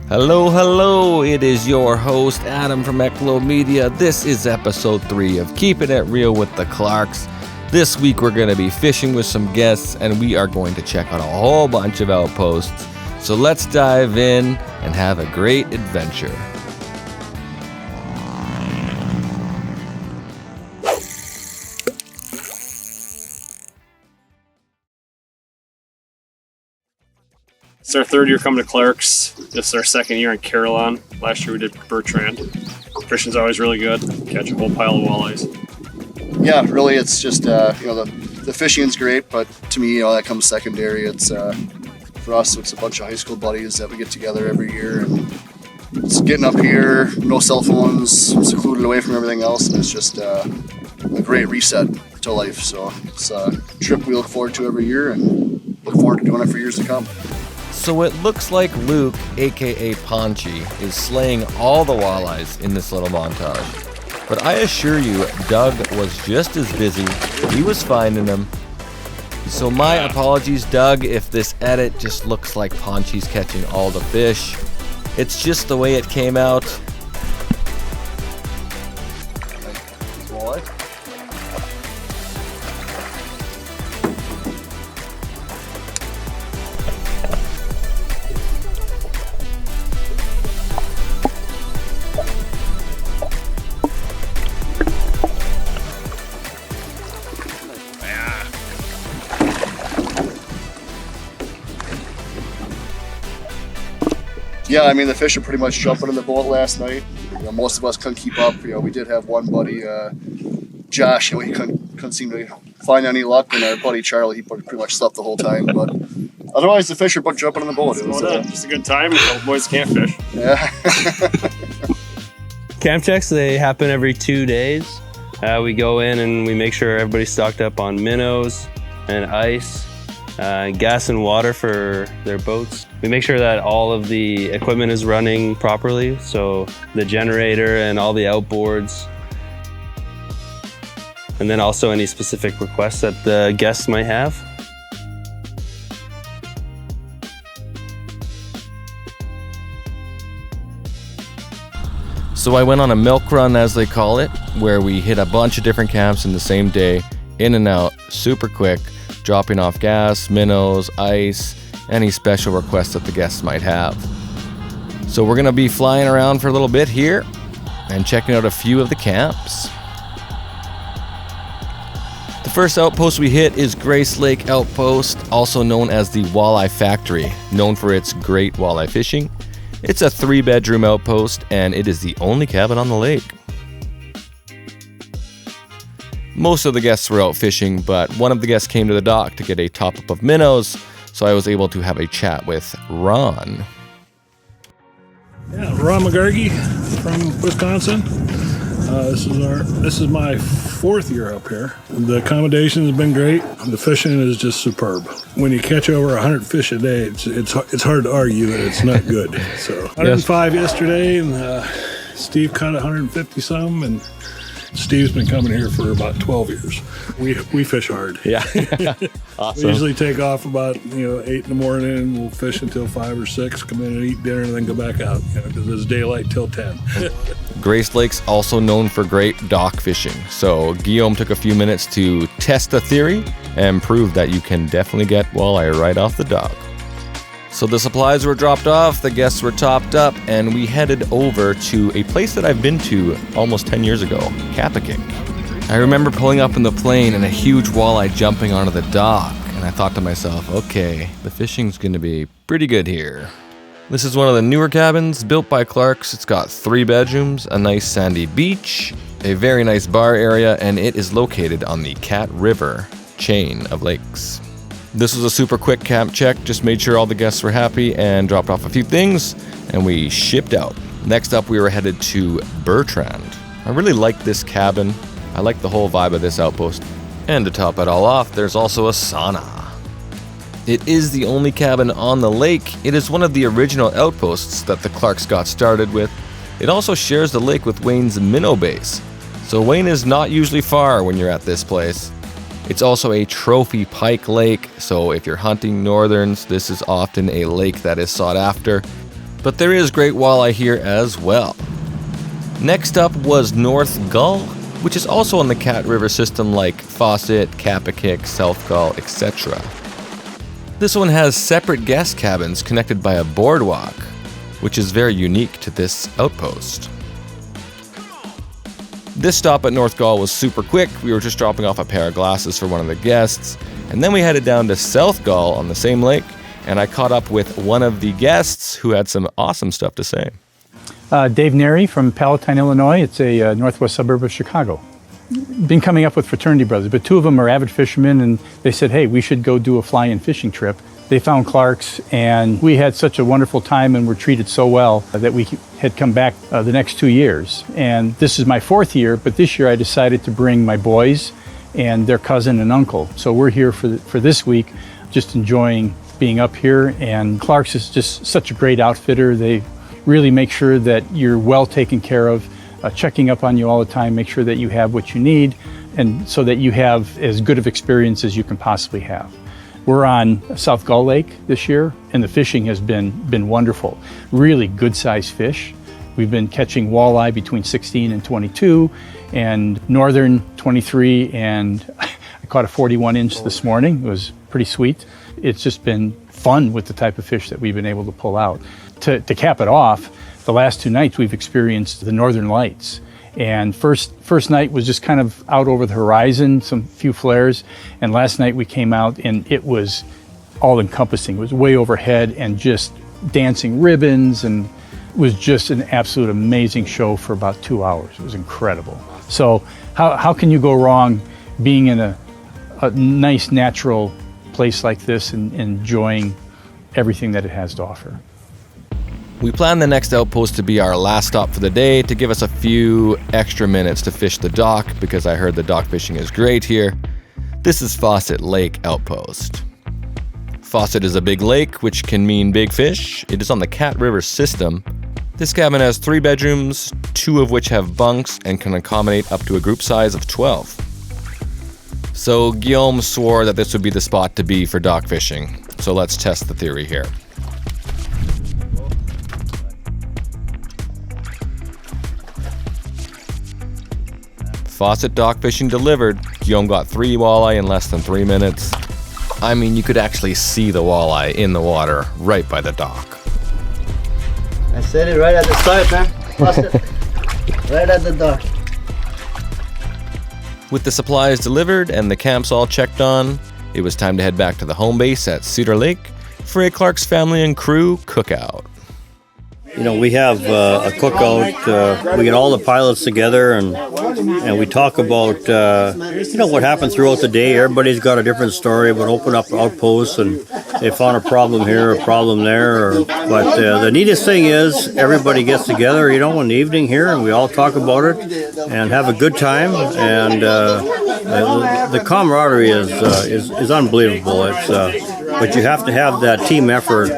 Hello, it is your host, Adam from Eclo Media. This is episode 3 of Keeping It Real with the Clarks. This week we're going to be fishing with some guests, and we are going to check out a whole bunch of outposts. So let's dive in and have a great adventure. It's our third year coming to Clark's. This is our second year in Carillon. Last year we did Bertrand. Fishing's always really good. Catch a whole pile of walleyes. Yeah, really, it's just the fishing's great, but to me, that comes secondary. It's for us, it's a bunch of high school buddies that we get together every year, and it's getting up here, no cell phones, secluded away from everything else, and it's just a great reset to life. So it's a trip we look forward to every year, and look forward to doing it for years to come. So it looks like Luke, aka Ponchy, is slaying all the walleyes in this little montage. But I assure you, Doug was just as busy. He was finding them. So my apologies, Doug, if this edit just looks like Ponchy's catching all the fish. It's just the way it came out. Walleye? Yeah, I mean, the fish are pretty much jumping in the boat last night. Most of us couldn't keep up. We did have one buddy, Josh, he couldn't seem to find any luck, and our buddy Charlie, he pretty much slept the whole time. But otherwise, the fish are jumping in the boat. It was just a good time. The boys can't fish. Yeah. Camp checks, they happen every 2 days. We go in and we make sure everybody's stocked up on minnows and ice, gas and water for their boats. We make sure that all of the equipment is running properly, so the generator and all the outboards. And then also any specific requests that the guests might have. So I went on a milk run, as they call it, where we hit a bunch of different camps in the same day, in and out, super quick, dropping off gas, minnows, ice, any special requests that the guests might have. So we're going to be flying around for a little bit here and checking out a few of the camps. The first outpost we hit is Grace Lake Outpost, also known as the Walleye Factory, known for its great walleye fishing. It's a 3-bedroom outpost, and it is the only cabin on the lake. Most of the guests were out fishing, but one of the guests came to the dock to get a top-up of minnows, so I was able to have a chat with Ron. Yeah, Ron McGargy from Wisconsin. This is my 4th year up here. The accommodation has been great. The fishing is just superb. When you catch over 100 fish a day, it's hard to argue that it's not good. So 105 yesterday, and Steve caught 150 some, and Steve's been coming here for about 12 years. We fish hard. Yeah. Awesome. We usually take off about 8 in the morning, and we'll fish until 5 or 6, come in and eat dinner, and then go back out, because it's daylight till 10. Grace Lake's also known for great dock fishing, so Guillaume took a few minutes to test the theory and prove that you can definitely get walleye right off the dock. So the supplies were dropped off, the guests were topped up, and we headed over to a place that I've been to almost 10 years ago, Kapakik. I remember pulling up in the plane and a huge walleye jumping onto the dock, and I thought to myself, okay, the fishing's gonna be pretty good here. This is one of the newer cabins built by Clark's. It's got 3 bedrooms, a nice sandy beach, a very nice bar area, and it is located on the Cat River chain of lakes. This was a super quick camp check, just made sure all the guests were happy and dropped off a few things, and we shipped out. Next up, we were headed to Bertrand. I really like this cabin. I like the whole vibe of this outpost. And to top it all off, there's also a sauna. It is the only cabin on the lake. It is one of the original outposts that the Clarks got started with. It also shares the lake with Wayne's minnow base. So Wayne is not usually far when you're at this place. It's also a trophy pike lake, so if you're hunting northerns, this is often a lake that is sought after. But there is great walleye here as well. Next up was North Gull, which is also on the Cat River system like Faucet, Kapakik, South Gull, etc. This one has separate guest cabins connected by a boardwalk, which is very unique to this outpost. This stop at North Gull was super quick. We were just dropping off a pair of glasses for one of the guests, and then we headed down to South Gull on the same lake, and I caught up with one of the guests who had some awesome stuff to say. Dave Neri from Palatine, Illinois. It's a northwest suburb of Chicago. Been coming up with fraternity brothers, but two of them are avid fishermen, and they said, hey, we should go do a fly-in fishing trip. They found Clark's, and we had such a wonderful time and were treated so well that we had come back the next 2 years. And this is my 4th year, but this year I decided to bring my boys and their cousin and uncle. So we're here for this week, just enjoying being up here. And Clark's is just such a great outfitter. They really make sure that you're well taken care of, checking up on you all the time, make sure that you have what you need, and so that you have as good of experience as you can possibly have. We're on South Gull Lake this year, and the fishing has been wonderful. Really good sized fish. We've been catching walleye between 16 and 22, and northern 23, and I caught a 41-inch this morning. It was pretty sweet. It's just been fun with the type of fish that we've been able to pull out. To cap it off, the last 2 nights we've experienced the northern lights. And first night was just kind of out over the horizon, some few flares. And last night we came out and it was all encompassing. It was way overhead and just dancing ribbons, and it was just an absolute amazing show for about 2 hours. It was incredible. So how can you go wrong being in a nice natural place like this and enjoying everything that it has to offer? We planned the next outpost to be our last stop for the day to give us a few extra minutes to fish the dock, because I heard the dock fishing is great here. This is Faucet Lake Outpost. Faucet is a big lake, which can mean big fish. It is on the Cat River system. This cabin has 3 bedrooms, 2 of which have bunks and can accommodate up to a group size of 12. So Guillaume swore that this would be the spot to be for dock fishing. So let's test the theory here. Faucet dock fishing delivered. Guillaume got 3 walleye in less than 3 minutes. I mean, you could actually see the walleye in the water right by the dock. I said it right at the start, man. Faucet. Right at the dock. With the supplies delivered and the camps all checked on, it was time to head back to the home base at Cedar Lake for a Clark's family and crew cookout. You know, we have a cookout. We get all the pilots together and we talk about, what happened throughout the day. Everybody's got a different story about open up outposts, and they found a problem here, a problem there. But the neatest thing is everybody gets together, in the evening here, and we all talk about it and have a good time. And the camaraderie is unbelievable. But you have to have that team effort.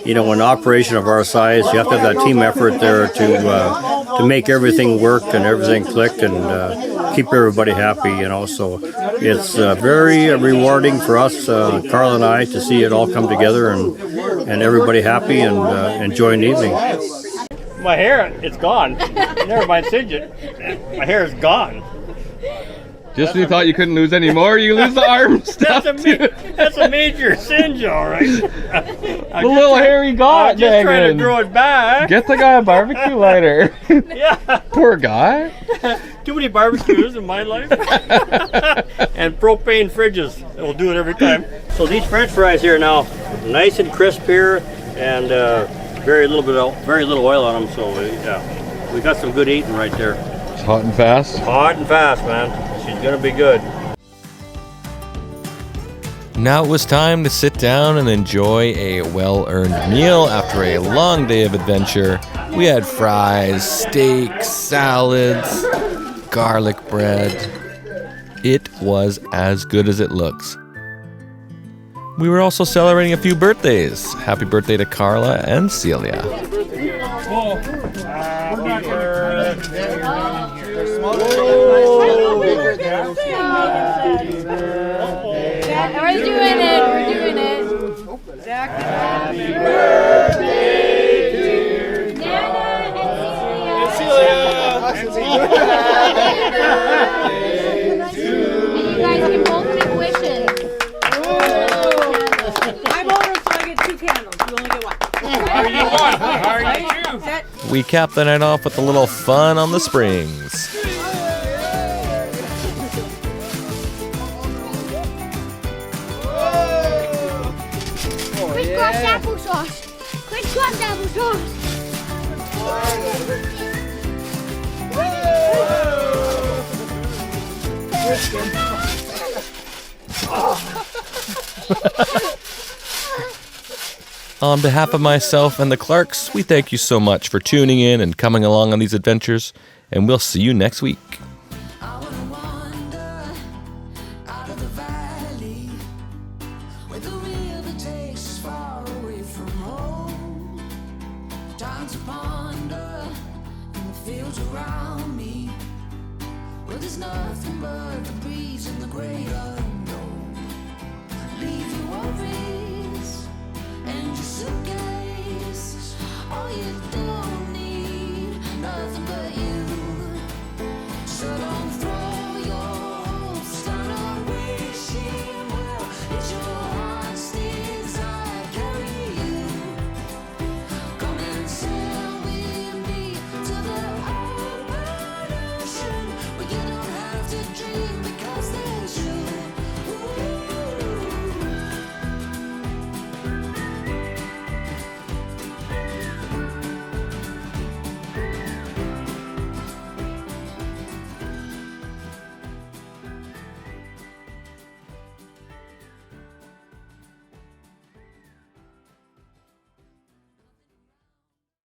An operation of our size, you have to have that team effort there to make everything work and everything click and keep everybody happy, So it's very rewarding for us, Carl and I, to see it all come together and everybody happy and enjoying the evening. My hair, it's gone. Never mind singe it. My hair is gone. Just when you thought you couldn't lose any more, you lose the arm stuff. That's a major singe, all right. The little hairy guy. I'm just trying to grow it back. Get the guy a barbecue lighter. Yeah. Poor guy. Too many barbecues in my life. And propane fridges. We'll do it every time. So these French fries here now, nice and crisp here, and very little oil on them. So yeah, we got some good eating right there. It's hot and fast. Hot and fast, man. She's gonna be good. Now it was time to sit down and enjoy a well-earned meal after a long day of adventure. We had fries, steaks, salads, garlic bread. It was as good as it looks. We were also celebrating a few birthdays. Happy birthday to Carla and Celia. We're doing it. Happy birthday one of those. You only get one. We cap the night off with a little fun on the springs. Crisscross applesauce. Crisscross applesauce. On behalf of myself and the Clarks, we thank you so much for tuning in and coming along on these adventures, and we'll see you next week. I wanna wander out of the valley where the river takes us far away from home. Time to ponder in the fields around me where there's nothing but the breeze and the great unknown. Leave you worried.